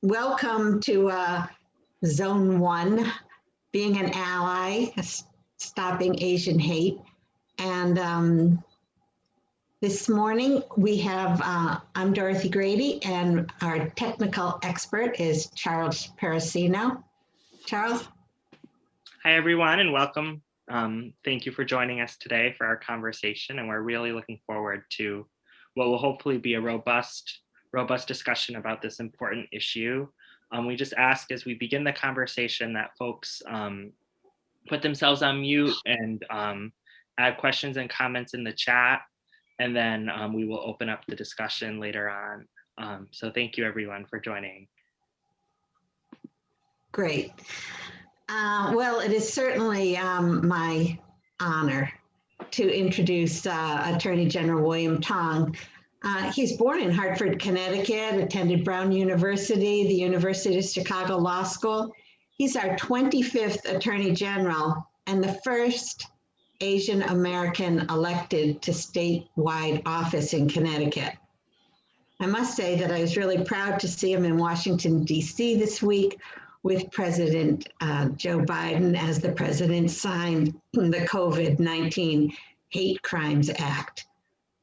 welcome to Zone 1, being an ally, stopping Asian hate. And this morning we have, I'm Dorothy Grady, and our technical expert is Charles Parasino. Charles? Hi, everyone, and welcome. Thank you for joining us today for our conversation, and we're really looking forward to what will hopefully be a robust discussion about this important issue. We just ask as we begin the conversation that folks put themselves on mute and add questions and comments in the chat, and then we will open up the discussion later on. So thank you, everyone, for joining. Great. Well, it is certainly my honor to introduce Attorney General William Tong. He's born in Hartford, Connecticut, attended Brown University, the University of Chicago Law School. He's our 25th Attorney General and the first Asian American elected to statewide office in Connecticut. I must say that I was really proud to see him in Washington, D.C. this week with President Joe Biden as the president signed the COVID-19 Hate Crimes Act.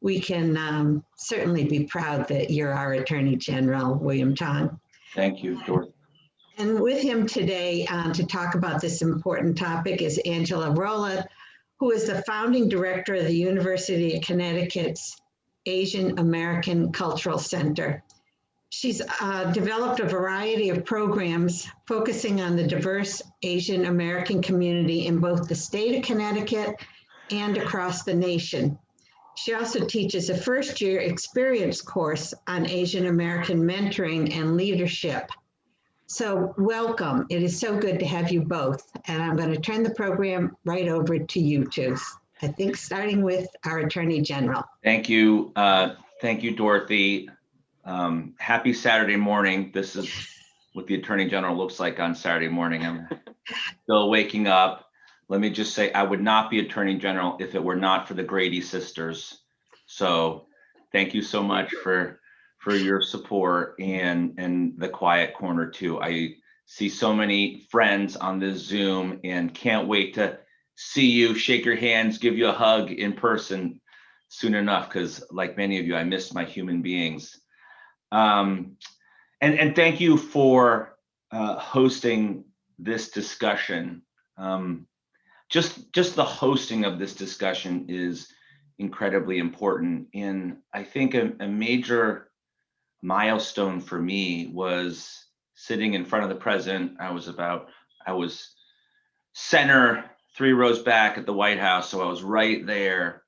We can certainly be proud that you're our Attorney General, William Tong. Thank you, Dorothy. And with him today to talk about this important topic is Angela Rola, who is the founding director of the University of Connecticut's Asian American Cultural Center. She's developed a variety of programs focusing on the diverse Asian American community in both the state of Connecticut and across the nation. She also teaches a first-year experience course on Asian American mentoring and leadership. So welcome. It is so good to have you both. And I'm going to turn the program right over to you two. I think starting with our Attorney General. Thank you. Thank you, Dorothy. Happy Saturday morning. This is what the Attorney General looks like on Saturday morning. I'm still waking up. Let me just say, I would not be Attorney General if it were not for the Grady sisters. So thank you so much for your support and the quiet corner too. I see so many friends on this Zoom and can't wait to see you, shake your hands, give you a hug in person soon enough, because like many of you, I miss my human beings. And thank you for hosting this discussion. Just the hosting of this discussion is incredibly important. And I think a major milestone for me was sitting in front of the president. I was center 3 rows back at the White House, so I was right there.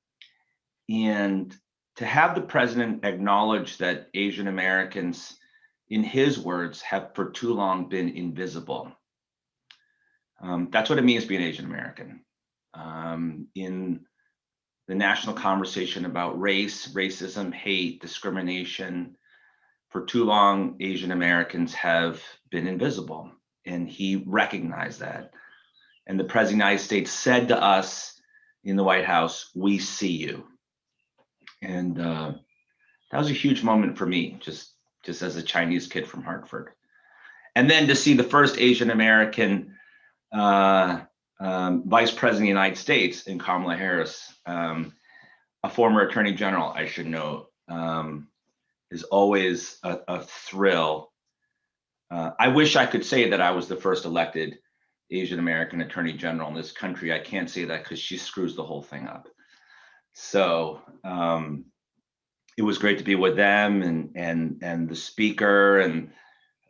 And to have the president acknowledge that Asian Americans, in his words, have for too long been invisible. That's what it means to be an Asian American. In the national conversation about race, racism, hate, discrimination, for too long, Asian Americans have been invisible. And he recognized that. And the President of the United States said to us in the White House, "We see you." And that was a huge moment for me, just as a Chinese kid from Hartford. And then to see the first Asian American Vice President of the United States in Kamala Harris, a former Attorney General, I should note, is always a thrill. I wish I could say that I was the first elected Asian American Attorney General in this country. I can't say that because she screws the whole thing up. So it was great to be with them and the speaker and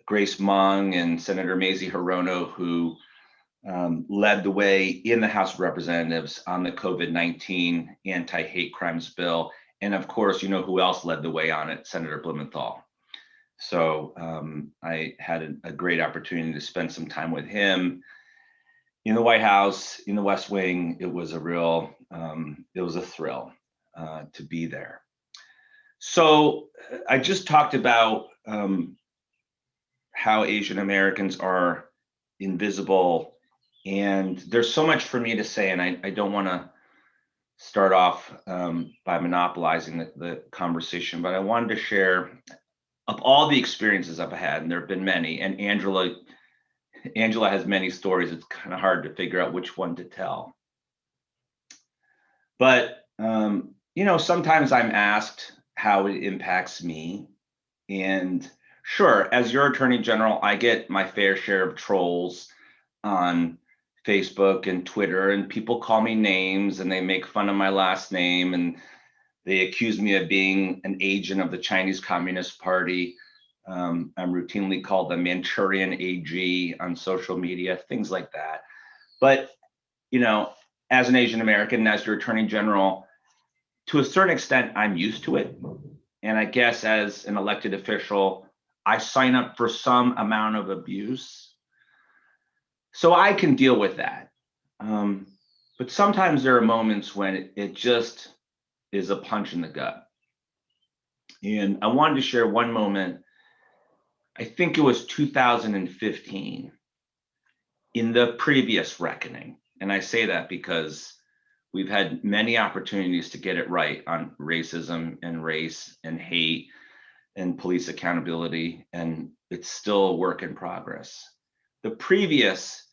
Grace Mung and Senator Mazie Hirono, who led the way in the House of Representatives on the COVID-19 anti-hate crimes bill. And of course, you know who else led the way on it? Senator Blumenthal. So I had a great opportunity to spend some time with him in the White House, in the West Wing. It was a real, it was a thrill to be there. So I just talked about how Asian Americans are invisible, and there's so much for me to say, and I don't want to start off by monopolizing the conversation, but I wanted to share of all the experiences I've had, and there have been many, and Angela has many stories, it's kind of hard to figure out which one to tell. But, sometimes I'm asked how it impacts me. And sure, as your attorney general, I get my fair share of trolls on Facebook and Twitter, and people call me names and they make fun of my last name and they accuse me of being an agent of the Chinese Communist Party. I'm routinely called the Manchurian AG on social media, things like that. But, as an Asian American, as your attorney general, to a certain extent, I'm used to it. And I guess as an elected official, I sign up for some amount of abuse. So I can deal with that. But sometimes there are moments when it just is a punch in the gut. And I wanted to share one moment. I think it was 2015 in the previous reckoning. And I say that because we've had many opportunities to get it right on racism and race and hate and police accountability, and it's still a work in progress. The previous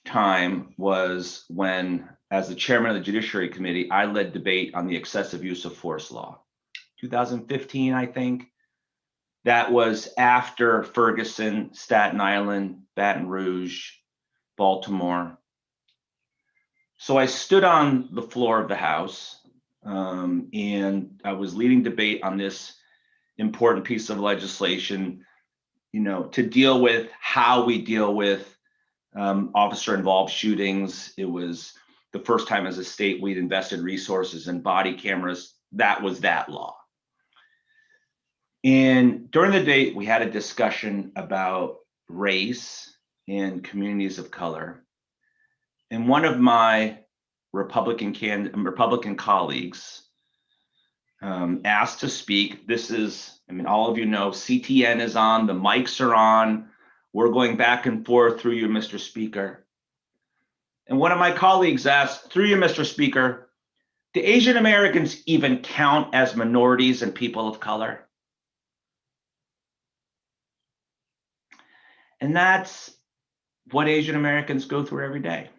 time was when, as the chairman of the Judiciary Committee, I led debate on the excessive use of force law. 2015, I think. That was after Ferguson, Staten Island, Baton Rouge, Baltimore. So I stood on the floor of the House, and I was leading debate on this important piece of legislation, to deal with how we deal with officer-involved shootings. It was the first time as a state we'd invested resources in body cameras. That was that law. And during the debate, we had a discussion about race and communities of color. And one of my Republican colleagues asked to speak. This is, all of you know, CTN is on, the mics are on. We're going back and forth through you, Mr. Speaker. And one of my colleagues asked, through you, Mr. Speaker, do Asian Americans even count as minorities and people of color? And that's what Asian Americans go through every day.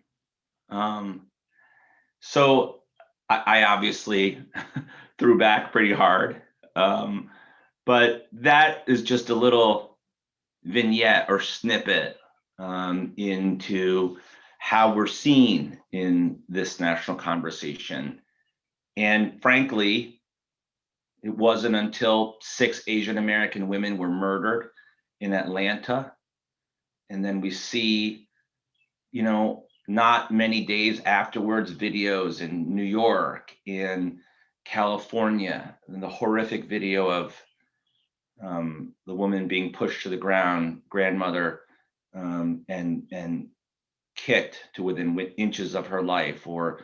So I obviously threw back pretty hard, but that is just a little vignette or snippet into how we're seen in this national conversation. And frankly, it wasn't until 6 Asian American women were murdered in Atlanta. And then we see, not many days afterwards, videos in New York, in California, and the horrific video of the woman being pushed to the ground, grandmother, and kicked to within inches of her life, or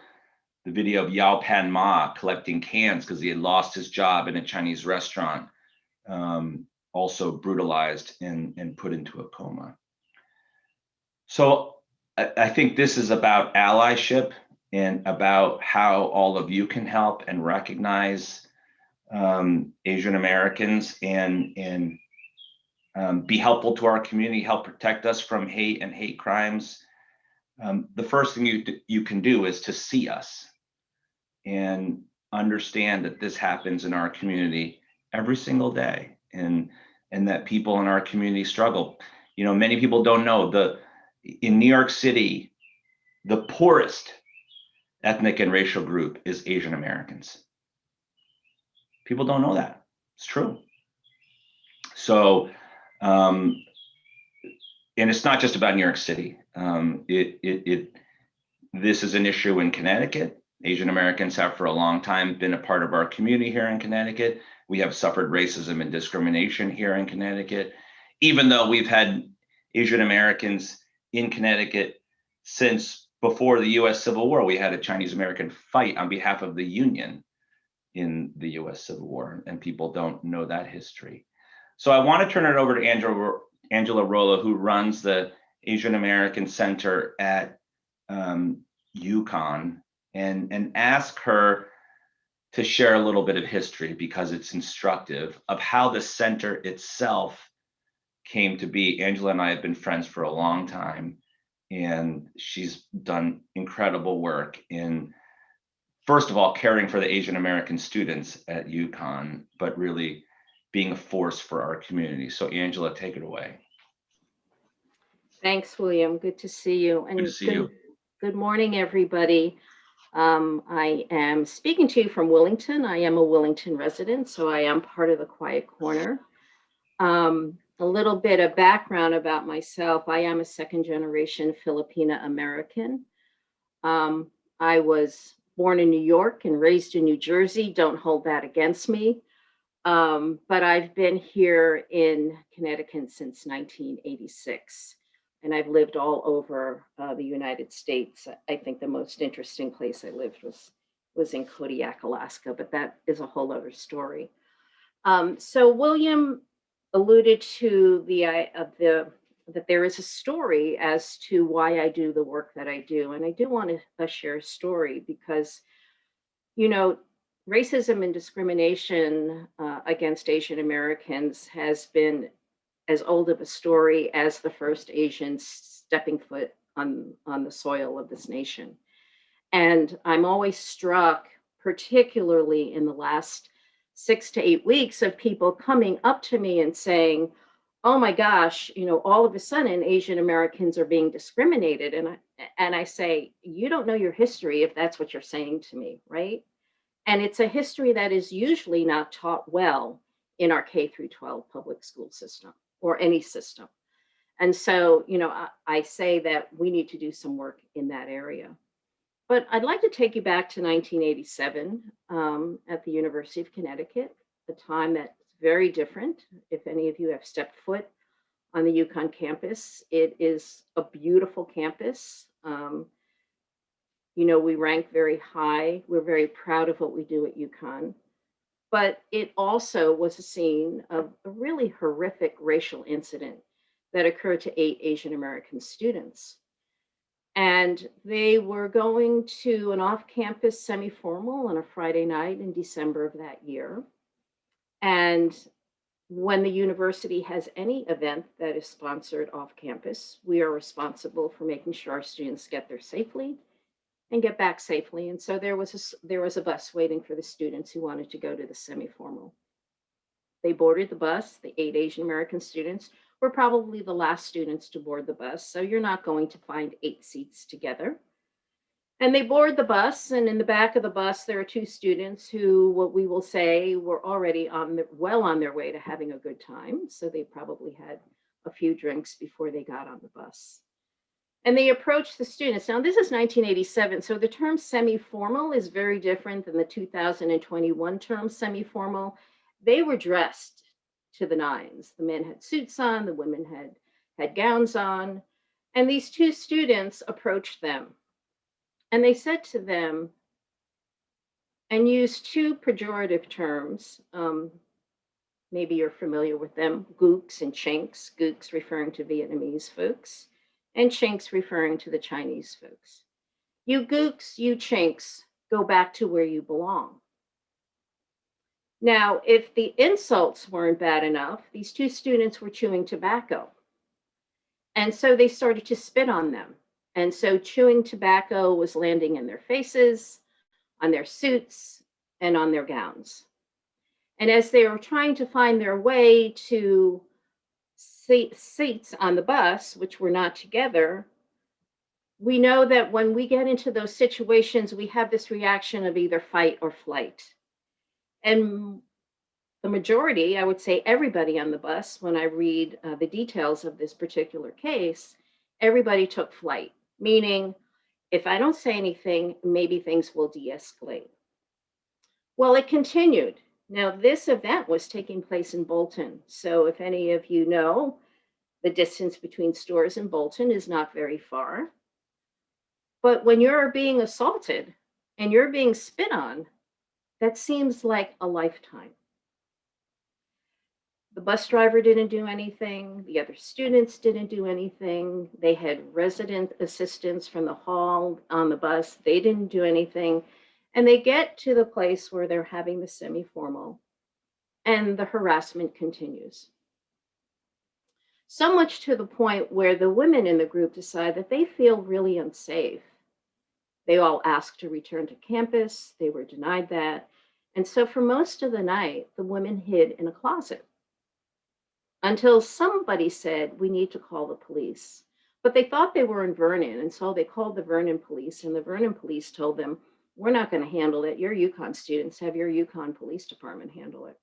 the video of Yao Pan Ma collecting cans because he had lost his job in a Chinese restaurant, also brutalized and put into a coma. So I think this is about allyship and about how all of you can help and recognize Asian Americans and be helpful to our community, help protect us from hate and hate crimes. The first thing you can do is to see us and understand that this happens in our community every single day, and that people in our community struggle. Many people don't know in New York City, the poorest ethnic and racial group is Asian Americans. People don't know that. It's true. So, and it's not just about New York City. This is an issue in Connecticut. Asian Americans have for a long time been a part of our community here in Connecticut. We have suffered racism and discrimination here in Connecticut, even though we've had Asian Americans in Connecticut since before the US Civil War. We had a Chinese American fight on behalf of the Union in the US Civil War, and people don't know that history. So I want to turn it over to Angela Rola, who runs the Asian American Center at UCONN, and ask her to share a little bit of history because it's instructive of how the center itself came to be. Angela and I have been friends for a long time, and she's done incredible work in, first of all, caring for the Asian American students at UCONN, but really being a force for our community. So Angela, take it away. Thanks, William. Good to see you. And Good to see you. good morning, everybody. I am speaking to you from Willington. I am a Willington resident, so I am part of the Quiet Corner. A little bit of background about myself. I am a second generation Filipina American. I was born in New York and raised in New Jersey. Don't hold that against me. But I've been here in Connecticut since 1986. And I've lived all over the United States. I think the most interesting place I lived was in Kodiak, Alaska, but that is a whole other story. So William alluded to that there is a story as to why I do the work that I do. And I do want to share a story because, you know, racism and discrimination against Asian Americans has been as old of a story as the first Asians stepping foot on the soil of this nation. And I'm always struck, particularly in the last 6 to 8 weeks, of people coming up to me and saying, oh my gosh, you know, all of a sudden Asian Americans are being discriminated. And I say, you don't know your history if that's what you're saying to me, right? And it's a history that is usually not taught well in our K through 12 public school system or any system. And so, you know, I say that we need to do some work in that area. But I'd like to take you back to 1987 at the University of Connecticut, a time that's very different. If any of you have stepped foot on the UCONN campus, it is a beautiful campus. You know, we rank very high. We're very proud of what we do at UCONN. But it also was a scene of a really horrific racial incident that occurred to 8 Asian American students. And they were going to an off-campus semi-formal on a Friday night in December of that year. And when the university has any event that is sponsored off campus, we are responsible for making sure our students get there safely and get back safely. And so there was a bus waiting for the students who wanted to go to the semi-formal. They boarded the bus. The 8 Asian American students were probably the last students to board the bus. So you're not going to find 8 seats together. And they board the bus, and in the back of the bus, there are 2 students who, what we will say, were already well on their way to having a good time. So they probably had a few drinks before they got on the bus. And they approached the students. Now, this is 1987, so the term semi-formal is very different than the 2021 term semi-formal. They were dressed to the nines. The men had suits on, the women had gowns on, and these 2 students approached them. And they said to them, and used 2 pejorative terms. Maybe you're familiar with them, gooks and chinks, gooks referring to Vietnamese folks, and chinks referring to the Chinese folks. You gooks, you chinks, go back to where you belong. Now, if the insults weren't bad enough, these 2 students were chewing tobacco. And so they started to spit on them. And so chewing tobacco was landing in their faces, on their suits, and on their gowns. And as they were trying to find their way to seats on the bus, which were not together, we know that when we get into those situations, we have this reaction of either fight or flight. And the majority, I would say everybody on the bus, when I read the details of this particular case, everybody took flight. Meaning, if I don't say anything, maybe things will de-escalate. Well, it continued. Now, this event was taking place in Bolton. So if any of you know, the distance between stores in Bolton is not very far. But when you're being assaulted and you're being spit on, that seems like a lifetime. The bus driver didn't do anything. The other students didn't do anything. They had resident assistants from the hall on the bus. They didn't do anything. And they get to the place where they're having the semi-formal, and the harassment continues. So much to the point where the women in the group decide that they feel really unsafe. They all asked to return to campus. They were denied that. And so for most of the night, the women hid in a closet until somebody said, we need to call the police. But they thought they were in Vernon. And so they called the Vernon police, and the Vernon police told them, we're not going to handle it. You're UConn students. Have your UConn police department handle it.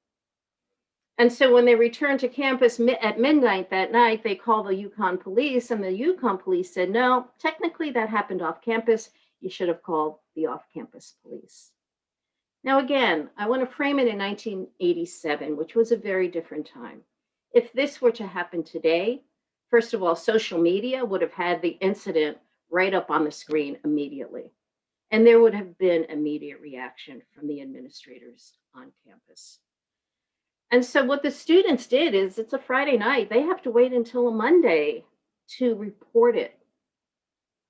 And so when they returned to campus at midnight that night, they called the UConn police, and the UConn police said, no, technically that happened off campus. You should have called the off-campus police. Now, again, I want to frame it in 1987, which was a very different time. If this were to happen today, first of all, social media would have had the incident right up on the screen immediately. And there would have been immediate reaction from the administrators on campus. And so what the students did is, it's a Friday night, they have to wait until a Monday to report it.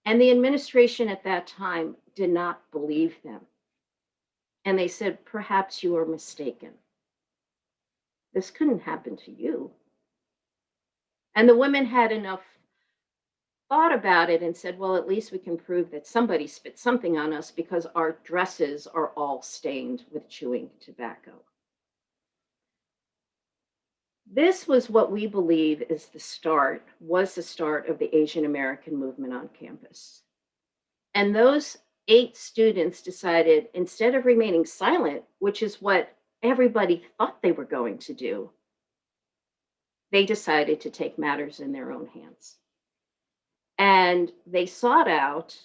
And the administration at that time did not believe them. And they said, perhaps you are mistaken. This couldn't happen to you. And the women had enough thought about it and said, well, at least we can prove that somebody spit something on us because our dresses are all stained with chewing tobacco. This was what we believe was the start of the Asian American movement on campus. And those 8 students decided, instead of remaining silent, which is what everybody thought they were going to do, they decided to take matters in their own hands. And they sought out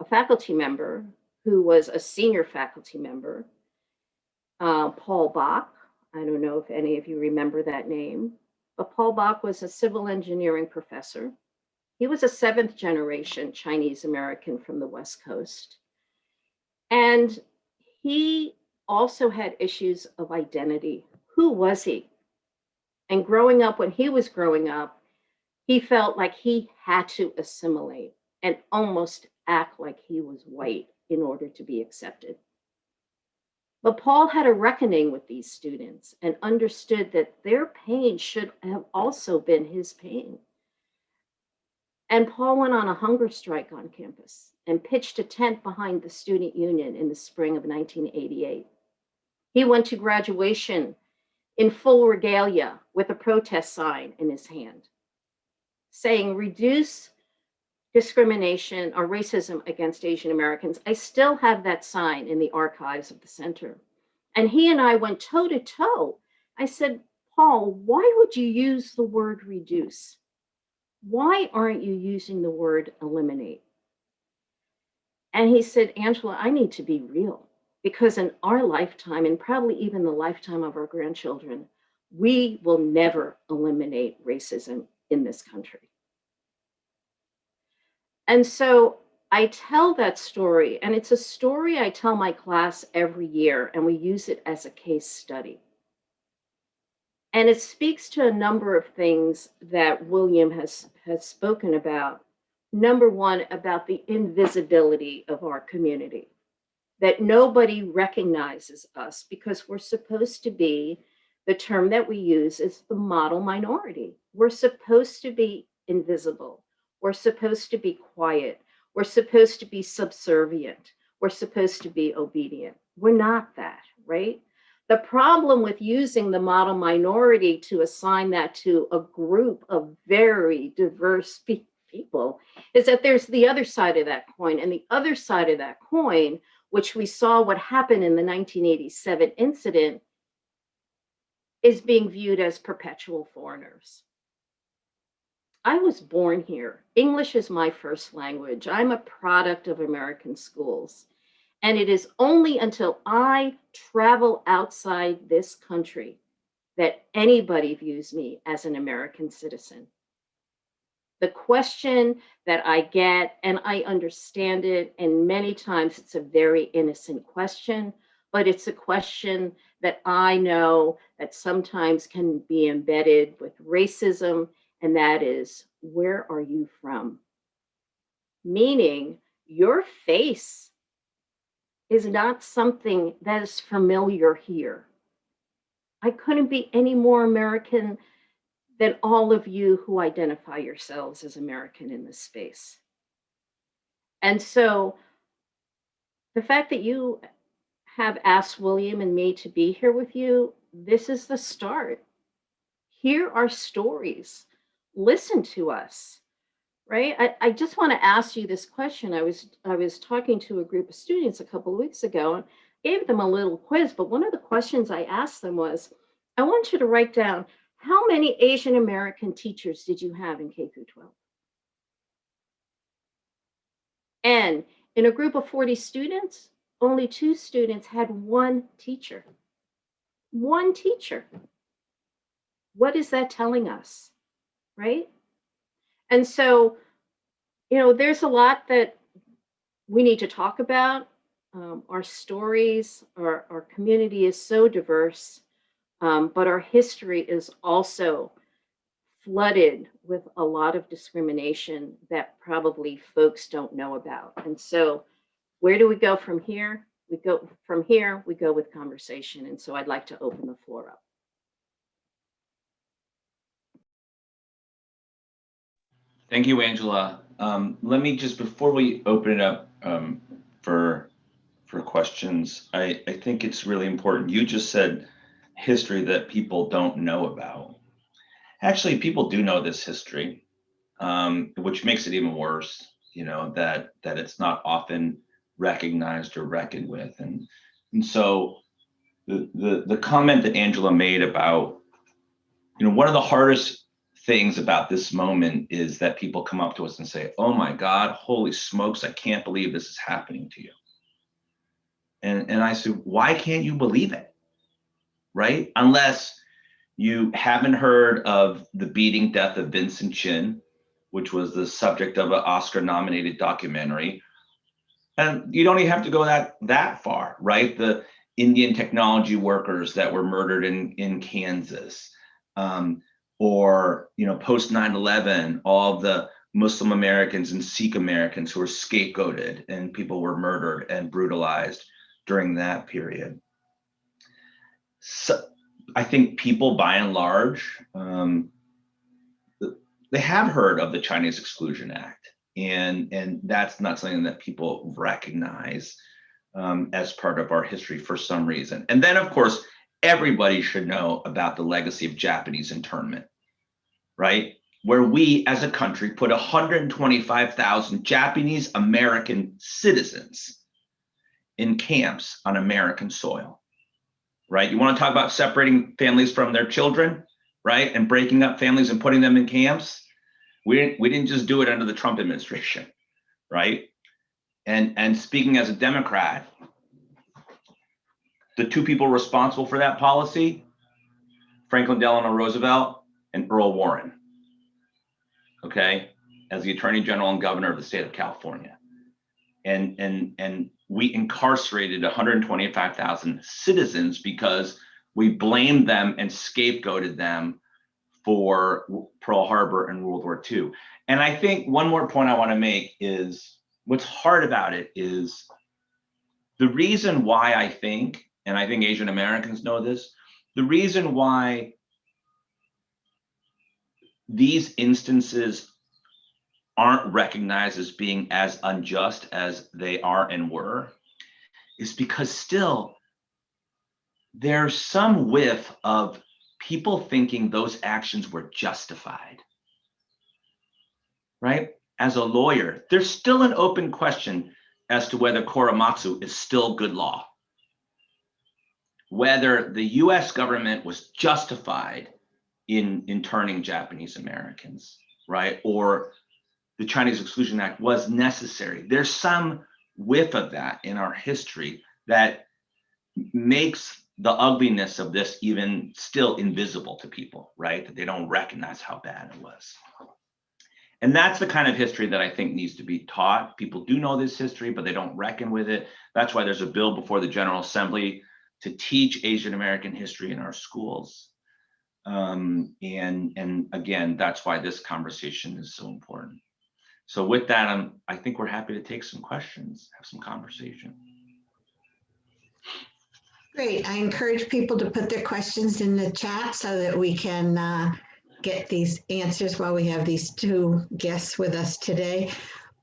a faculty member who was a senior faculty member, Paul Bach. I don't know if any of you remember that name, but Paul Bach was a civil engineering professor. He was a 7th generation Chinese American from the West Coast. And he also had issues of identity. Who was he? And growing up, when he was growing up, he felt like he had to assimilate and almost act like he was white in order to be accepted. But Paul had a reckoning with these students and understood that their pain should have also been his pain. And Paul went on a hunger strike on campus and pitched a tent behind the student union in the spring of 1988. He went to graduation in full regalia with a protest sign in his hand, saying, reduce discrimination or racism against Asian Americans. I still have that sign in the archives of the center. And he and I went toe to toe. I said, Paul, why would you use the word reduce? Why aren't you using the word eliminate? And he said, Angela, I need to be real, because in our lifetime, and probably even the lifetime of our grandchildren, we will never eliminate racism in this country. And so I tell that story, and it's a story I tell my class every year, and we use it as a case study. And it speaks to a number of things that William has spoken about. Number one, about the invisibility of our community, that nobody recognizes us because we're supposed to be, the term that we use is the model minority. We're supposed to be invisible. We're supposed to be quiet. We're supposed to be subservient. We're supposed to be obedient. We're not that, right? The problem with using the model minority to assign that to a group of very diverse people is that there's the other side of that coin. And the other side of that coin, which we saw what happened in the 1987 incident, is being viewed as perpetual foreigners. I was born here. English is my first language. I'm a product of American schools. And it is only until I travel outside this country that anybody views me as an American citizen. The question that I get, and I understand it, and many times it's a very innocent question, but it's a question that I know that sometimes can be embedded with racism, and that is, where are you from? Meaning, your face is not something that is familiar here. I couldn't be any more American than all of you who identify yourselves as American in this space. And so the fact that you have asked William and me to be here with you, this is the start. Hear our stories. Listen to us, right? I just want to ask you this question. I was talking to a group of students a couple of weeks ago and gave them a little quiz, but one of the questions I asked them was, I want you to write down how many Asian American teachers did you have in K through 12? And in a group of 40 students, only 2 students had one teacher. One teacher. What is that telling us, right? And so, there's a lot that we need to talk about. Our stories, our community is so diverse, but our history is also flooded with a lot of discrimination that probably folks don't know about. And so, where do we go from here? We go with conversation. And so I'd like to open the floor up. Thank you, Angela. Let me just, before we open it up for questions, I think it's really important. You just said history that people don't know about. Actually, people do know this history, which makes it even worse, that it's not often recognized or reckoned with. And so the comment that Angela made about, one of the hardest things about this moment is that people come up to us and say, oh my God, holy smokes, I can't believe this is happening to you. And I said, why can't you believe it? Right? Unless you haven't heard of the beating death of Vincent Chin, which was the subject of an Oscar-nominated documentary. And you don't even have to go that far, right? The Indian technology workers that were murdered in Kansas, or post 9/11, all the Muslim Americans and Sikh Americans who were scapegoated and people were murdered and brutalized during that period. So I think people, by and large, they have heard of the Chinese Exclusion Act, and that's not something that people recognize as part of our history for some reason. And then, of course, everybody should know about the legacy of Japanese internment, right? Where we, as a country, put 125,000 Japanese American citizens in camps on American soil, right? You want to talk about separating families from their children, right? And breaking up families and putting them in camps. We didn't just do it under the Trump administration, right? And speaking as a Democrat, the 2 people responsible for that policy, Franklin Delano Roosevelt and Earl Warren, okay, as the Attorney General and Governor of the state of California. And we incarcerated 125,000 citizens because we blamed them and scapegoated them for Pearl Harbor and World War II. And I think one more point I want to make is what's hard about it is the reason why I think, and I think Asian Americans know this, the reason why these instances aren't recognized as being as unjust as they are and were is because still there's some whiff of people thinking those actions were justified, right? As a lawyer, there's still an open question as to whether Korematsu is still good law, whether the US government was justified in interning Japanese Americans, right? Or the Chinese Exclusion Act was necessary. There's some whiff of that in our history that makes the ugliness of this even still invisible to people, right? That they don't recognize how bad it was. And that's the kind of history that I think needs to be taught. People do know this history, but they don't reckon with it. That's why there's a bill before the General Assembly to teach Asian American history in our schools. And again, that's why this conversation is so important. So with that, I think we're happy to take some questions, have some conversation. Great. I encourage people to put their questions in the chat so that we can get these answers while we have these two guests with us today.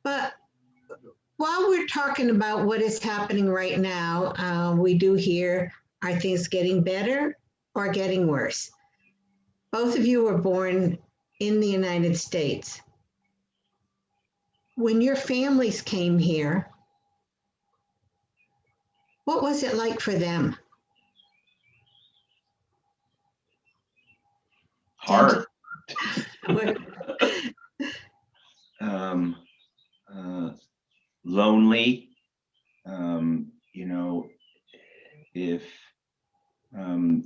But while we're talking about what is happening right now, we do hear, are things getting better or getting worse? Both of you were born in the United States. When your families came here, what was it like for them? Hard. What- Lonely. If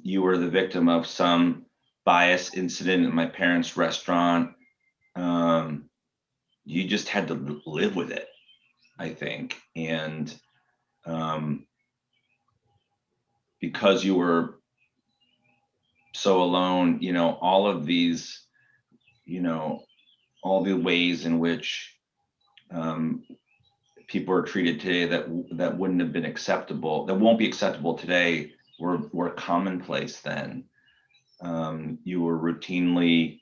you were the victim of some bias incident at my parents' restaurant, you just had to live with it, I think. And because you were so alone, all of these, all the ways in which people are treated today that wouldn't have been acceptable, that won't be acceptable today, were commonplace then. You were routinely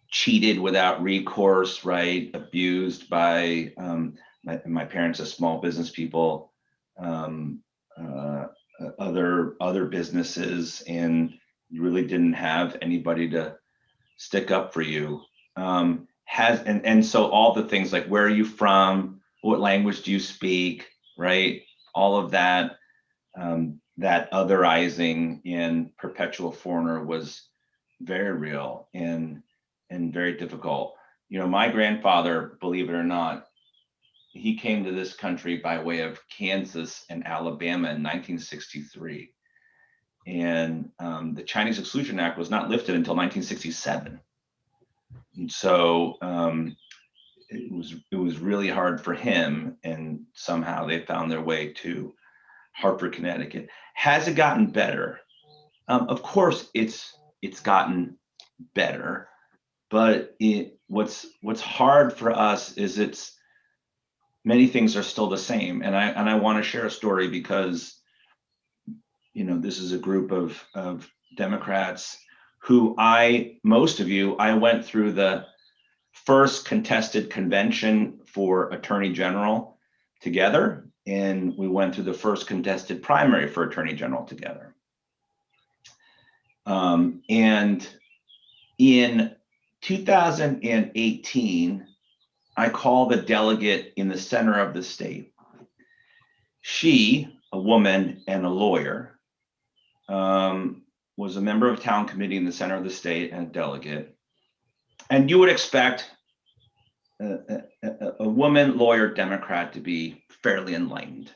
cheated without recourse, right? Abused by my parents as small business people, other businesses, and you really didn't have anybody to stick up for you. So all the things like, where are you from? What language do you speak? Right? All of that, that otherizing and perpetual foreigner was very real and very difficult. My grandfather, believe it or not, he came to this country by way of Kansas and Alabama in 1963. And the Chinese Exclusion Act was not lifted until 1967. And so it was really hard for him, and somehow they found their way to Hartford, Connecticut. Has it gotten better? Of course, it's gotten better, but what's hard for us is many things are still the same. And I want to share a story because this is a group of Democrats who most of you, I went through the first contested convention for Attorney General together, and we went through the first contested primary for Attorney General together. And in 2018, I called the delegate in the center of the state. She, a woman and a lawyer, was a member of town committee in the center of the state and a delegate. And you would expect a woman, lawyer, Democrat to be fairly enlightened.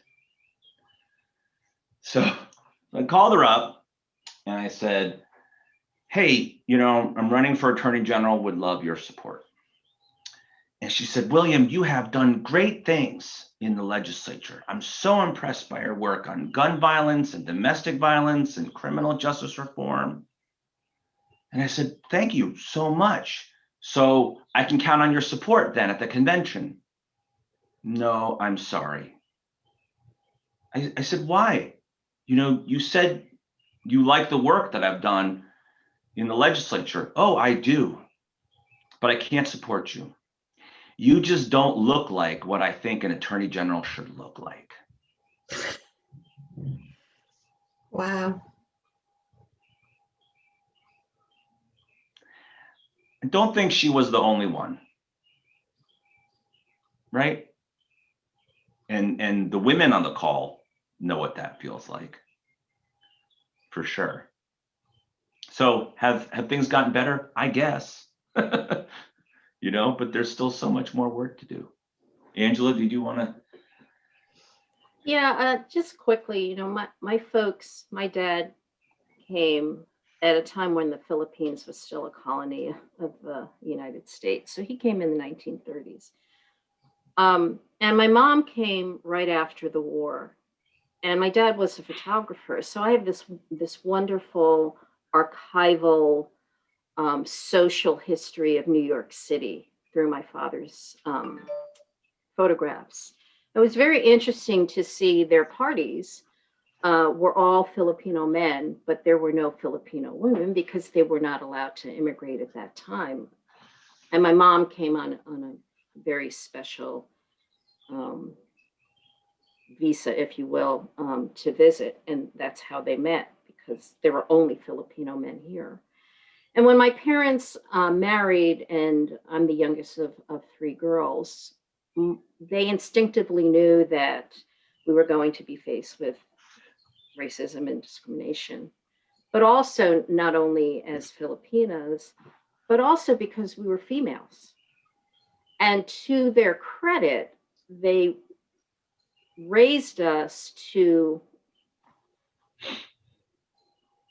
So I called her up and I said, hey, I'm running for Attorney General, would love your support. And she said, William, you have done great things in the legislature. I'm so impressed by your work on gun violence and domestic violence and criminal justice reform. And I said, thank you so much. So I can count on your support then at the convention. No, I'm sorry. I said, why? You said you like the work that I've done in the legislature. Oh, I do, but I can't support you. You just don't look like what I think an attorney general should look like. Wow. I don't think she was the only one, right? And the women on the call know what that feels like, for sure. So have things gotten better? I guess, but there's still so much more work to do. Angela, did you want to? Yeah, just quickly, my folks, my dad came at a time when the Philippines was still a colony of the United States. So he came in the 1930s. And my mom came right after the war. And my dad was a photographer. So I have this wonderful archival social history of New York City through my father's photographs. It was very interesting to see their parties were all Filipino men, but there were no Filipino women because they were not allowed to immigrate at that time. And my mom came on a very special visa, if you will, to visit. And that's how they met, because there were only Filipino men here. And when my parents married, and I'm the youngest of three girls, they instinctively knew that we were going to be faced with racism and discrimination, but also not only as Filipinas, but also because we were females. And to their credit, they raised us to,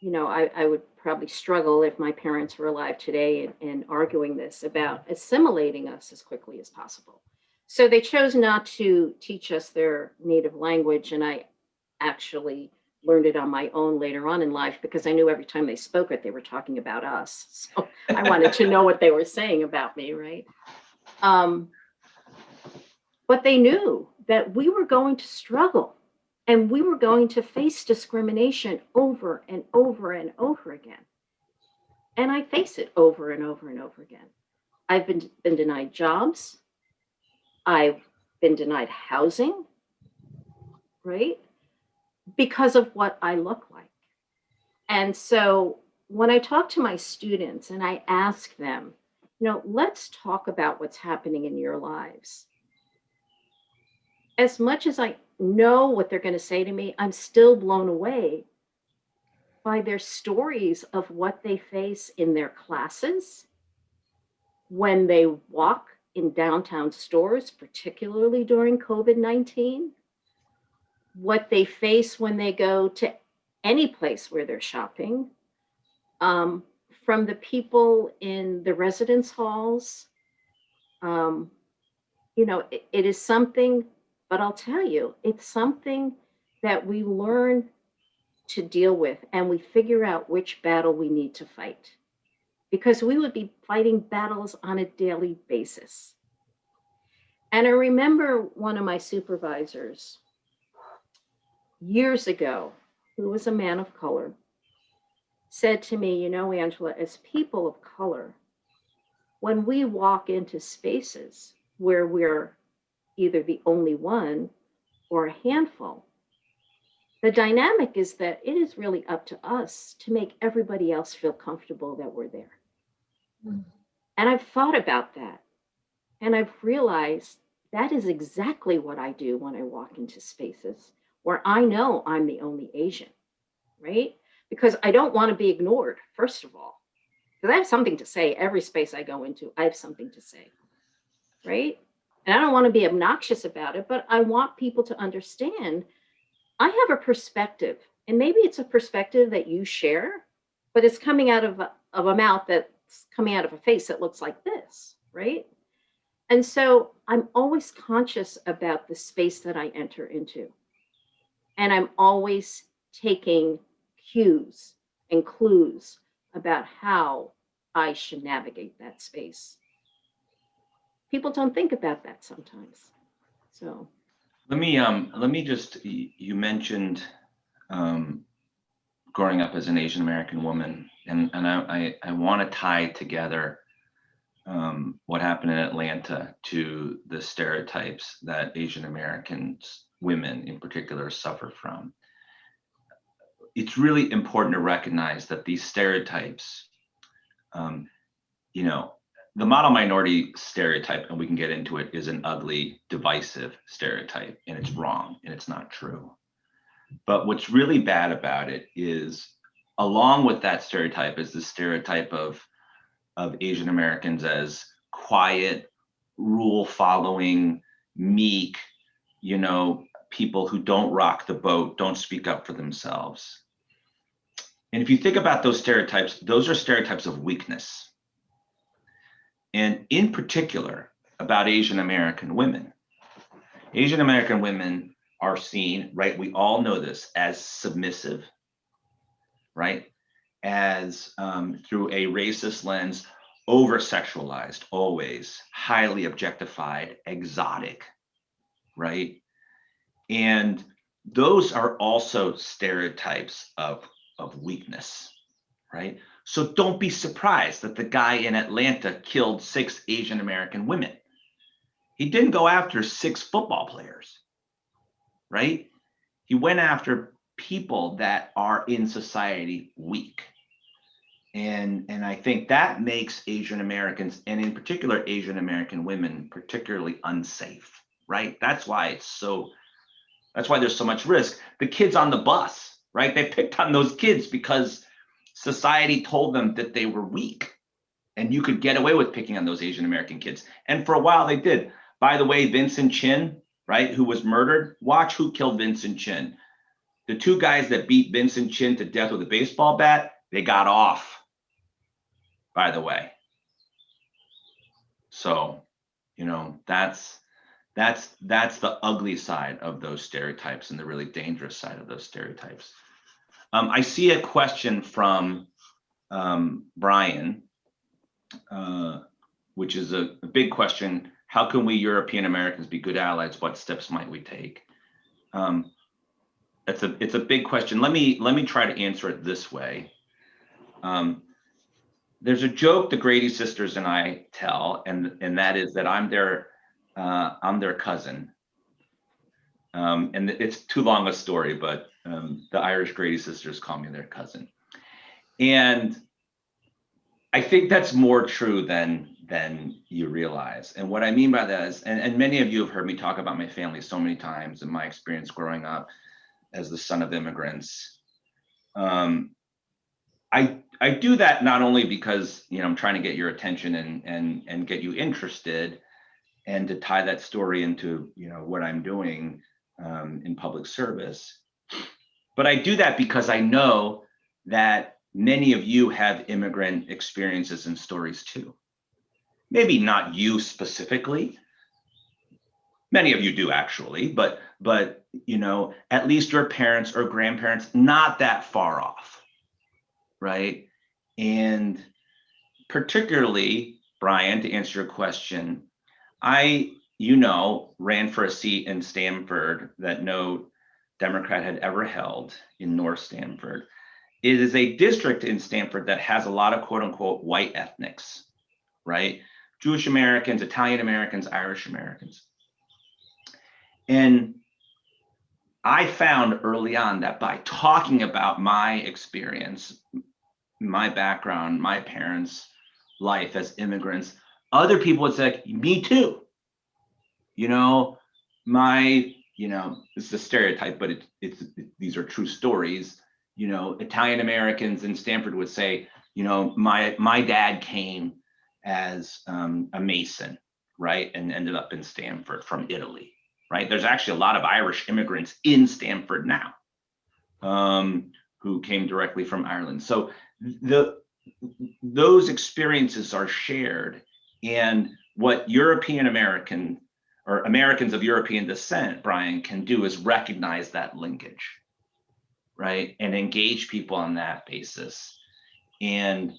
I would probably struggle if my parents were alive today and arguing this about assimilating us as quickly as possible. So they chose not to teach us their native language. And I actually learned it on my own later on in life, because I knew every time they spoke it, they were talking about us. So I wanted to know what they were saying about me, right? But they knew that we were going to struggle, and we were going to face discrimination over and over and over again. And I face it over and over and over again. I've been denied jobs. I've been denied housing, right? Because of what I look like. And so when I talk to my students and I ask them, let's talk about what's happening in your lives. As much as I know what they're going to say to me, I'm still blown away by their stories of what they face in their classes, when they walk in downtown stores, particularly during COVID-19, what they face when they go to any place where they're shopping, from the people in the residence halls. It is something, but I'll tell you, it's something that we learn to deal with, and we figure out which battle we need to fight, because we would be fighting battles on a daily basis. And I remember one of my supervisors years ago, who was a man of color, said to me, Angela, as people of color, when we walk into spaces where we're either the only one or a handful, the dynamic is that it is really up to us to make everybody else feel comfortable that we're there. Mm. And I've thought about that, and I've realized that is exactly what I do when I walk into spaces where I know I'm the only Asian, right? Because I don't want to be ignored, first of all. Because I have something to say. Every space I go into, I have something to say, right? And I don't want to be obnoxious about it, but I want people to understand I have a perspective, and maybe it's a perspective that you share, but it's coming out of a mouth that's coming out of a face that looks like this, right? And so I'm always conscious about the space that I enter into. And I'm always taking cues and clues about how I should navigate that space. People don't think about that sometimes. So let me just, you mentioned growing up as an Asian American woman, and I want to tie together what happened in Atlanta to the stereotypes that Asian Americans, women in particular, suffer from. It's really important to recognize that these stereotypes, the model minority stereotype, and we can get into it, is an ugly, divisive stereotype, and it's wrong, and it's not true. But what's really bad about it is, along with that stereotype, is the stereotype of Asian Americans as quiet, rule-following, meek, people who don't rock the boat, don't speak up for themselves. And if you think about those stereotypes, those are stereotypes of weakness. And in particular, about Asian American women. Asian American women are seen, right? We all know this, as submissive, right? As through a racist lens, over-sexualized, always, highly objectified, exotic, right? And those are also stereotypes of weakness, right? So don't be surprised that the guy in Atlanta killed 6 Asian American women. He didn't go after 6 football players, right? He went after people that are in society weak. And I think that makes Asian Americans, and in particular Asian American women, particularly unsafe, right? That's why there's so much risk. The kids on the bus, right? They picked on those kids because society told them that they were weak, and you could get away with picking on those Asian American kids. And for a while they did. By the way, Vincent Chin, right, who was murdered, watch who killed Vincent Chin. The 2 guys that beat Vincent Chin to death with a baseball bat, they got off, by the way. So, that's the ugly side of those stereotypes and the really dangerous side of those stereotypes. I see a question from Brian, which is a big question. How can we European Americans be good allies? What steps might we take? It's a big question. Let me try to answer it this way. There's a joke the Grady sisters and I tell, and that is that I'm their cousin. And it's too long a story, but the Irish Grady sisters call me their cousin. And I think that's more true than you realize. And what I mean by that is, and many of you have heard me talk about my family so many times and my experience growing up as the son of immigrants. I do that not only because I'm trying to get your attention and get you interested, and to tie that story into what I'm doing in public service, but I do that because I know that many of you have immigrant experiences and stories too. Maybe not you specifically. Many of you do actually, but at least your parents or grandparents, not that far off, right? And particularly, Brian, to answer your question, I ran for a seat in Stamford that no Democrat had ever held in North Stamford. It is a district in Stamford that has a lot of quote unquote white ethnics, right? Jewish Americans, Italian Americans, Irish Americans. And I found early on that by talking about my experience, my background, my parents' life as immigrants, other people would say, me too. It's a stereotype, but these are true stories. Italian Americans in Stamford would say, my dad came as a Mason, right, and ended up in Stamford from Italy, right? There's actually a lot of Irish immigrants in Stamford now, who came directly from Ireland. So those experiences are shared, and what European American or Americans of European descent, Brian, can do is recognize that linkage, right? And engage people on that basis, and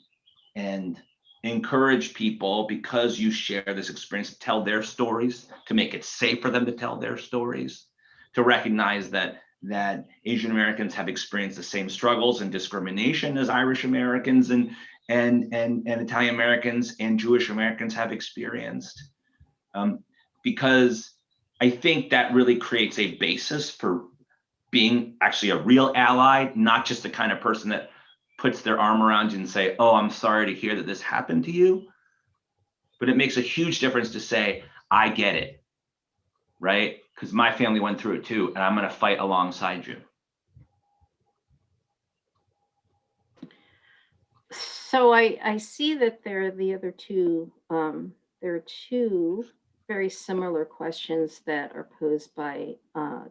encourage people, because you share this experience, to tell their stories, to make it safe for them to tell their stories, to recognize that Asian Americans have experienced the same struggles and discrimination as Irish Americans and Italian Americans and Jewish Americans have experienced. Because I think that really creates a basis for being actually a real ally, not just the kind of person that puts their arm around you and say, oh, I'm sorry to hear that this happened to you. But it makes a huge difference to say, I get it, right? Because my family went through it too, and I'm going to fight alongside you. So I see that there are the other two, there are two very similar questions that are posed by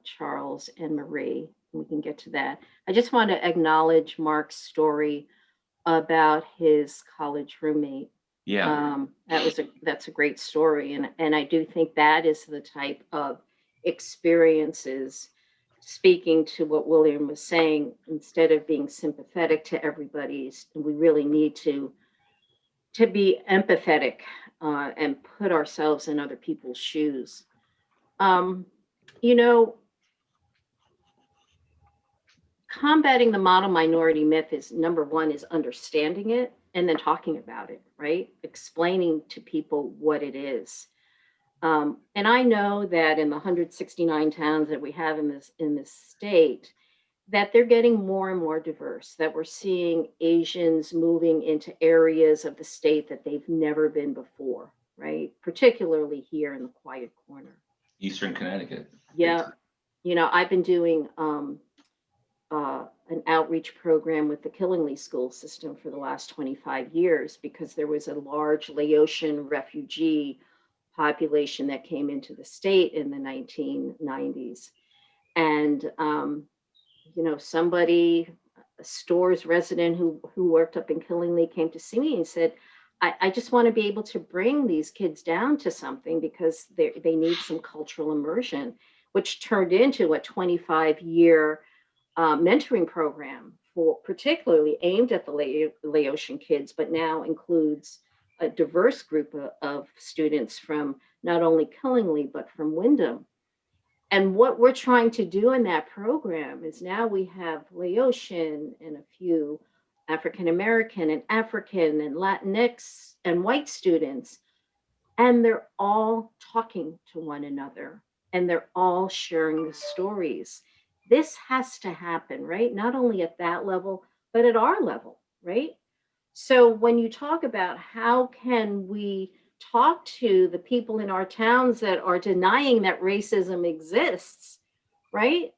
Charles and Marie. We can get to that. I just want to acknowledge Mark's story about his college roommate. Yeah. That's a great story, and I do think that is the type of experiences, speaking to what William was saying, instead of being sympathetic to everybody's, we really need to be empathetic and put ourselves in other people's shoes. You know, combating the model minority myth is number one is understanding it and then talking about it, right? Explaining to people what it is. And I know that in the 169 towns that we have in this state, that they're getting more and more diverse, that we're seeing Asians moving into areas of the state that they've never been before, right? Particularly here in the Quiet Corner. Eastern Connecticut. Yeah. You know, I've been doing an outreach program with the Killingly school system for the last 25 years because there was a large Laotian refugee population that came into the state in the 1990s. And, you know, somebody, a store's resident who worked up in Killingly came to see me and said, I just want to be able to bring these kids down to something because they need some cultural immersion, which turned into a 25-year mentoring program for particularly aimed at the Laotian kids, but now includes a diverse group of students from not only Killingly, but from Wyndham. And what we're trying to do in that program is now we have Laotian and a few African American and African and Latinx and white students, and they're all talking to one another and they're all sharing the stories. This has to happen, right? Not only at that level, but at our level, right? So when you talk about how can we talk to the people in our towns that are denying that racism exists, right?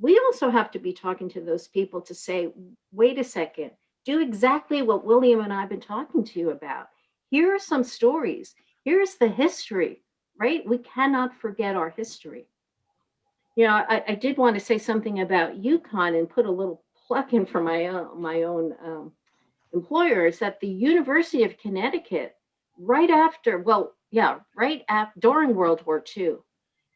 We also have to be talking to those people to say, wait a second, do exactly what William and I have been talking to you about. Here are some stories. Here's the history, right? We cannot forget our history. You know, I did want to say something about UCONN and put a little plug in for my own employer is that the University of Connecticut, right after, well, yeah, right after, during World War II,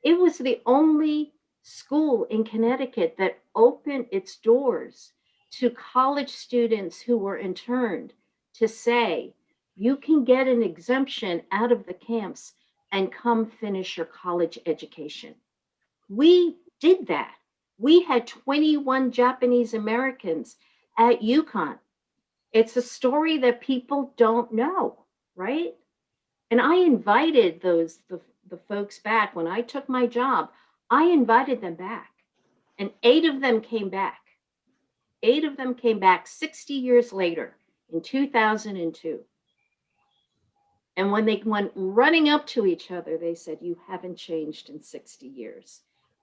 it was the only school in Connecticut that opened its doors to college students who were interned to say, you can get an exemption out of the camps and come finish your college education. We did that. We had 21 Japanese Americans at UConn. It's a story that people don't know, right? And I invited the folks back when I took my job. I invited them back, and 8 of them came back. 8 of them came back 60 years later in 2002. And when they went running up to each other, they said, "You haven't changed in 60 years."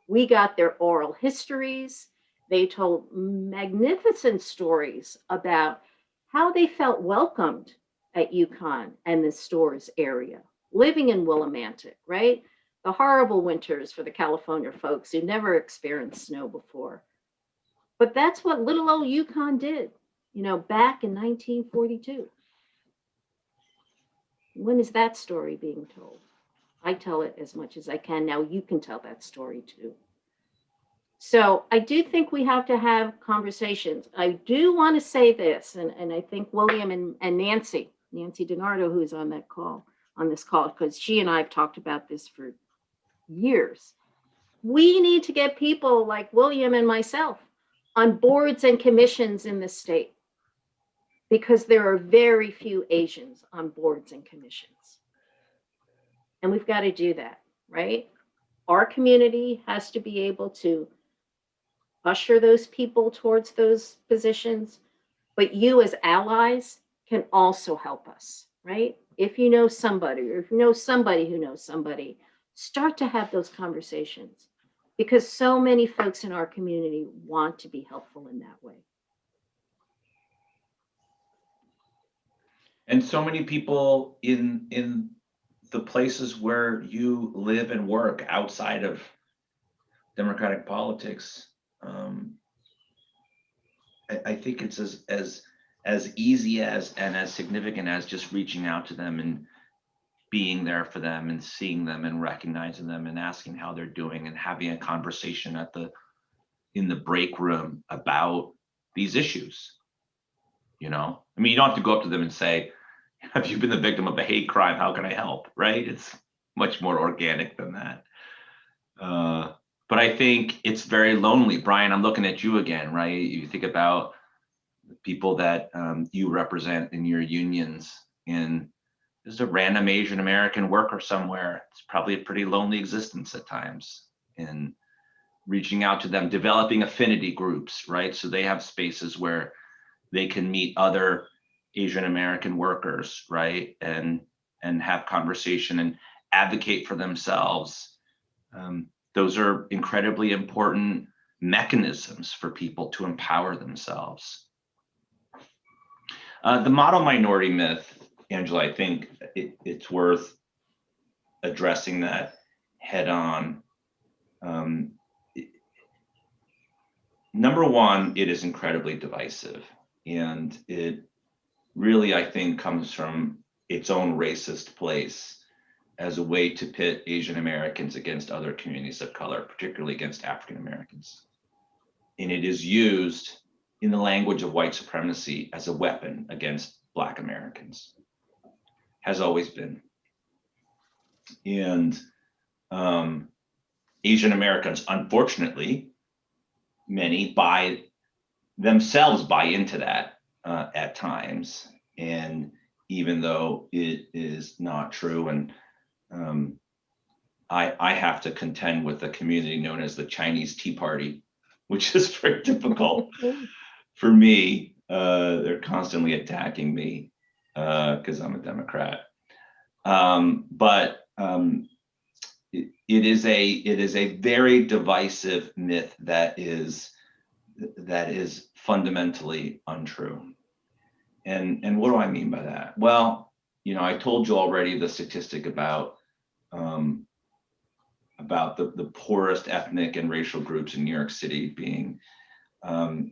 We got their oral histories. They told magnificent stories about how they felt welcomed at UConn and the Stores area, living in Willimantic, right? The horrible winters for the California folks who never experienced snow before. But that's what little old UConn did, you know, back in 1942. When is that story being told? I tell it as much as I can. Now you can tell that story too. So I do think we have to have conversations. I do want to say this, and I think William and Nancy DiNardo, who's on this call, because she and I have talked about this for years. We need to get people like William and myself on boards and commissions in the state because there are very few Asians on boards and commissions. And we've got to do that, right? Our community has to be able to usher those people towards those positions, but you as allies can also help us, right? If you know somebody, or if you know somebody who knows somebody, start to have those conversations because so many folks in our community want to be helpful in that way. And so many people in the places where you live and work outside of democratic politics. I think it's as easy as and as significant as just reaching out to them and being there for them and seeing them and recognizing them and asking how they're doing and having a conversation in the break room about these issues. You know, I mean, you don't have to go up to them and say, "Have you been the victim of a hate crime? How can I help?" Right? It's much more organic than that. but I think it's very lonely. Brian, I'm looking at you again, right? You think about the people that you represent in your unions, and there's a random Asian American worker somewhere. It's probably a pretty lonely existence at times. And reaching out to them, developing affinity groups, right? So they have spaces where they can meet other Asian American workers, right? And have conversation and advocate for themselves. Those are incredibly important mechanisms for people to empower themselves. The model minority myth, Angela, I think it's worth addressing that head on. Number one, it is incredibly divisive, and it really, I think, comes from its own racist place as a way to pit Asian Americans against other communities of color, particularly against African Americans. And it is used in the language of white supremacy as a weapon against Black Americans, has always been. And Asian Americans, unfortunately, many themselves buy into that at times. And even though it is not true, and I have to contend with a community known as the Chinese Tea Party, which is very difficult for me. They're constantly attacking me because I'm a Democrat. But it is a very divisive myth that is fundamentally untrue. And what do I mean by that? Well, I told you already the statistic about the poorest ethnic and racial groups in New York City being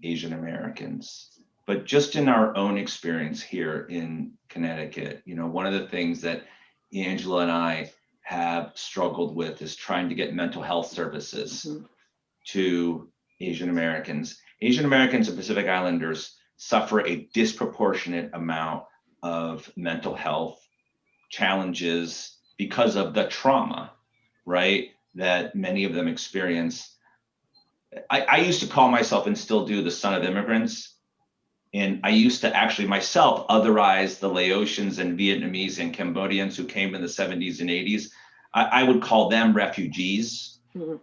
Asian Americans. But just in our own experience here in Connecticut, one of the things that Angela and I have struggled with is trying to get mental health services to Asian Americans. Asian Americans and Pacific Islanders suffer a disproportionate amount of mental health challenges because of the trauma, right, that many of them experience. I used to call myself, and still do, the son of immigrants. And I used to actually myself otherize the Laotians and Vietnamese and Cambodians who came in the 70s and 80s. I would call them refugees. Mm-hmm.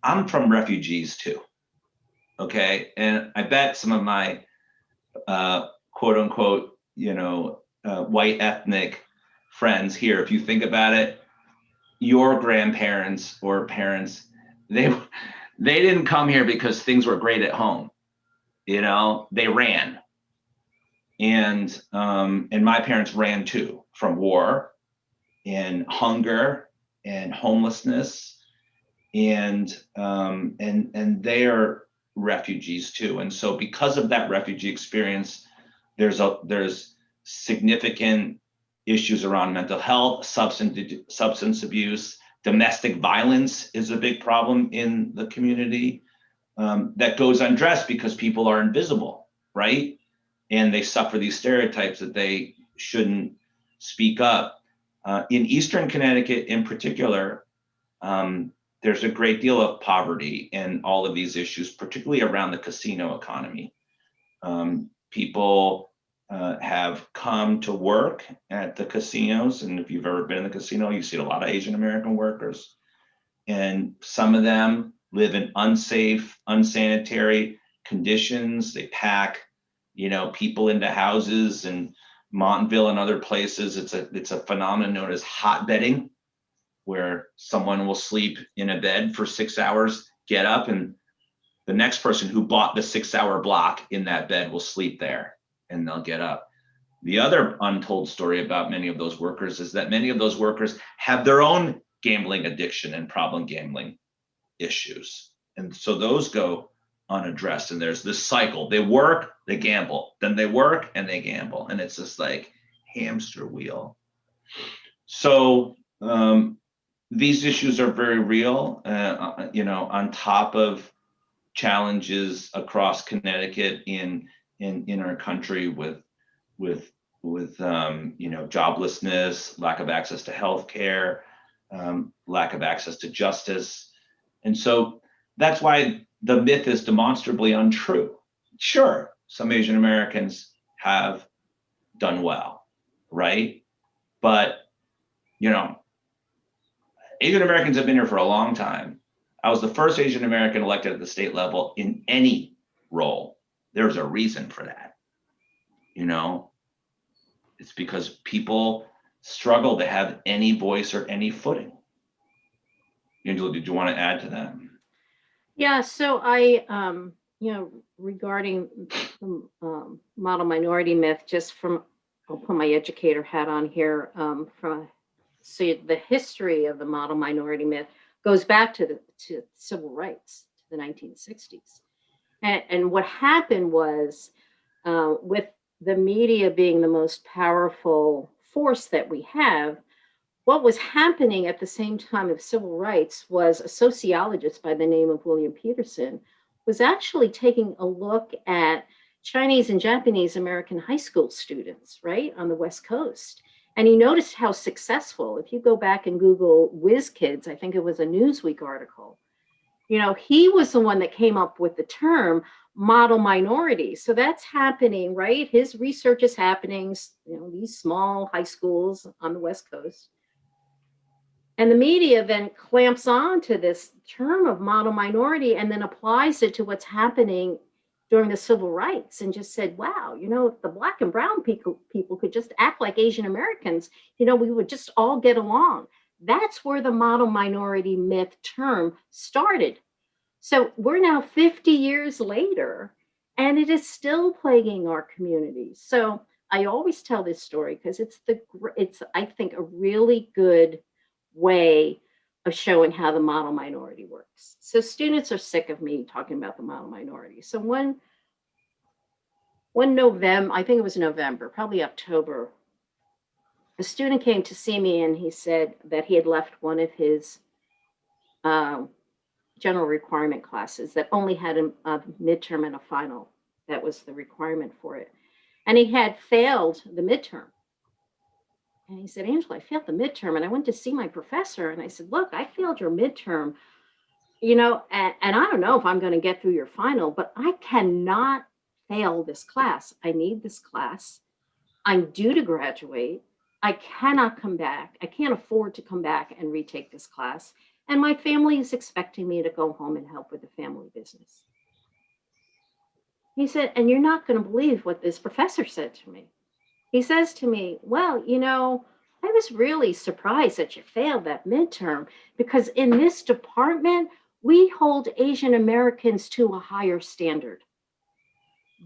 I'm from refugees too, okay? And I bet some of my quote unquote, white ethnic friends here, if you think about it, your grandparents or parents, they didn't come here because things were great at home. They ran. And my parents ran too, from war and hunger and homelessness, and they are refugees too. And so because of that refugee experience, there's significant issues around mental health, substance abuse, domestic violence is a big problem in the community that goes undressed because people are invisible, right? And they suffer these stereotypes that they shouldn't speak up. In Eastern Connecticut in particular, there's a great deal of poverty and all of these issues, particularly around the casino economy. People have come to work at the casinos, and if you've ever been in the casino, you see a lot of Asian American workers, and some of them live in unsafe, unsanitary conditions. They pack, people into houses, and Montville and other places. It's a phenomenon known as hot bedding, where someone will sleep in a bed for 6 hours, get up, and the next person who bought the 6-hour block in that bed will sleep there, and they'll get up. The other untold story about many of those workers is that many of those workers have their own gambling addiction and problem gambling issues. And so those go unaddressed. And there's this cycle. They work, they gamble, then they work and they gamble. And it's this like hamster wheel. So these issues are very real, on top of challenges across Connecticut in our country with joblessness, lack of access to health care, lack of access to justice. And so that's why the myth is demonstrably untrue. Sure, some Asian Americans have done well, right? But, Asian Americans have been here for a long time. I was the first Asian American elected at the state level in any role. There's a reason for that. It's because people struggle to have any voice or any footing. Angela, did you want to add to that? Yeah, so I, regarding the model minority myth, I'll put my educator hat on here, so the history of the model minority myth goes back to civil rights, to the 1960s. And what happened was, with the media being the most powerful force that we have, what was happening at the same time of civil rights was a sociologist by the name of William Peterson was actually taking a look at Chinese and Japanese American high school students, right, on the West Coast. And he noticed how successful, if you go back and Google whiz kids, I think it was a Newsweek article, he was the one that came up with the term model minority. So that's happening, right? His research is happening, these small high schools on the West Coast. And the media then clamps on to this term of model minority and then applies it to what's happening during the civil rights and just said, wow, if the Black and brown people could just act like Asian Americans, we would just all get along. That's where the model minority myth term started. So we're now 50 years later, and it is still plaguing our communities. So I always tell this story because it's I think a really good way of showing how the model minority works. So students are sick of me talking about the model minority. So one November, I think it was November, probably October, a student came to see me and he said that he had left one of his general requirement classes that only had a midterm and a final. That was the requirement for it. And he had failed the midterm. And he said, Angela, I failed the midterm. And I went to see my professor and I said, look, I failed your midterm, and I don't know if I'm going to get through your final, but I cannot fail this class. I need this class. I'm due to graduate. I cannot come back. I can't afford to come back and retake this class. And my family is expecting me to go home and help with the family business. He said, and you're not going to believe what this professor said to me. He says to me, well, I was really surprised that you failed that midterm because in this department, we hold Asian Americans to a higher standard.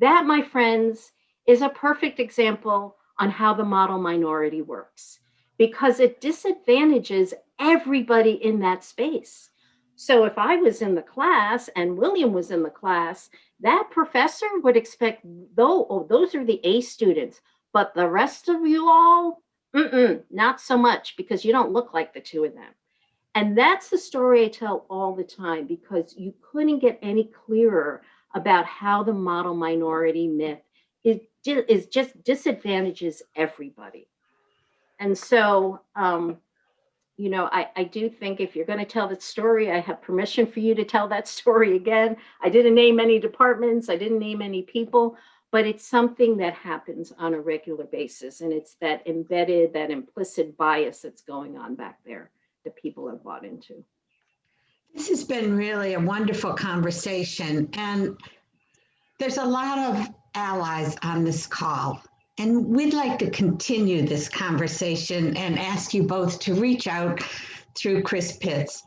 That, my friends, is a perfect example on how the model minority works because it disadvantages everybody in that space. So if I was in the class and William was in the class, that professor would expect, those are the A students. But the rest of you all, not so much because you don't look like the two of them. And that's the story I tell all the time because you couldn't get any clearer about how the model minority myth is just disadvantages everybody. And so, I do think if you're going to tell that story, I have permission for you to tell that story again. I didn't name any departments. I didn't name any people. But it's something that happens on a regular basis. And it's that embedded, that implicit bias that's going on back there that people have bought into. This has been really a wonderful conversation. And there's a lot of allies on this call. And we'd like to continue this conversation and ask you both to reach out through Chris Pitts.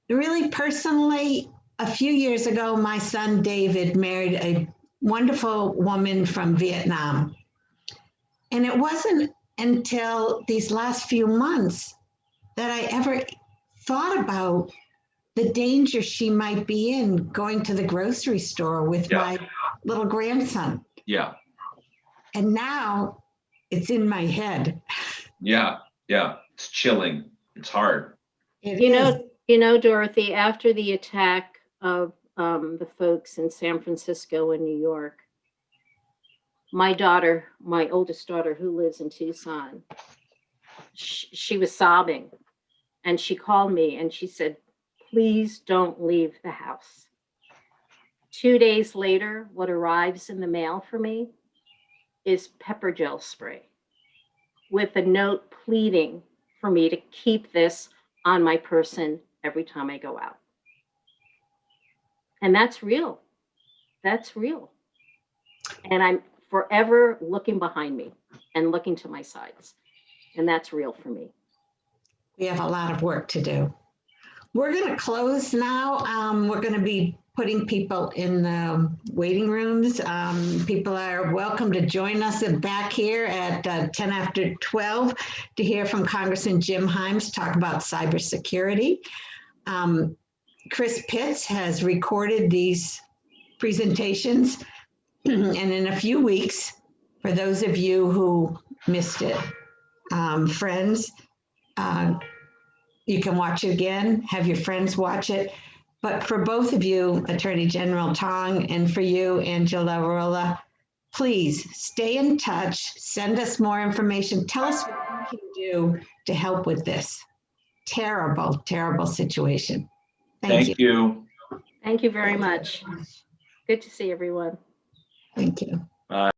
Really personally, a few years ago, my son David married a wonderful woman from Vietnam. And it wasn't until these last few months that I ever thought about the danger she might be in going to the grocery store with my little grandson. Yeah. And now it's in my head. Yeah. It's chilling. It's hard. Dorothy, after the attack of the folks in San Francisco and New York, my oldest daughter, who lives in Tucson, she was sobbing, and she called me and she said, please don't leave the house. 2 days later, what arrives in the mail for me is pepper gel spray with a note pleading for me to keep this on my person every time I go out. And that's real. That's real. And I'm forever looking behind me and looking to my sides. And that's real for me. We have a lot of work to do. We're going to close now. We're going to be putting people in the waiting rooms. People are welcome to join us back here at 10 after 12 to hear from Congressman Jim Himes talk about cybersecurity. Chris Pitts has recorded these presentations, and in a few weeks, for those of you who missed it, friends, you can watch it again, have your friends watch it. But for both of you, Attorney General Tong, and for you, Angela Rola, please stay in touch, send us more information, tell us what we can do to help with this terrible, terrible situation. Thank you. Thank you very much. Good to see everyone. Thank you. Bye.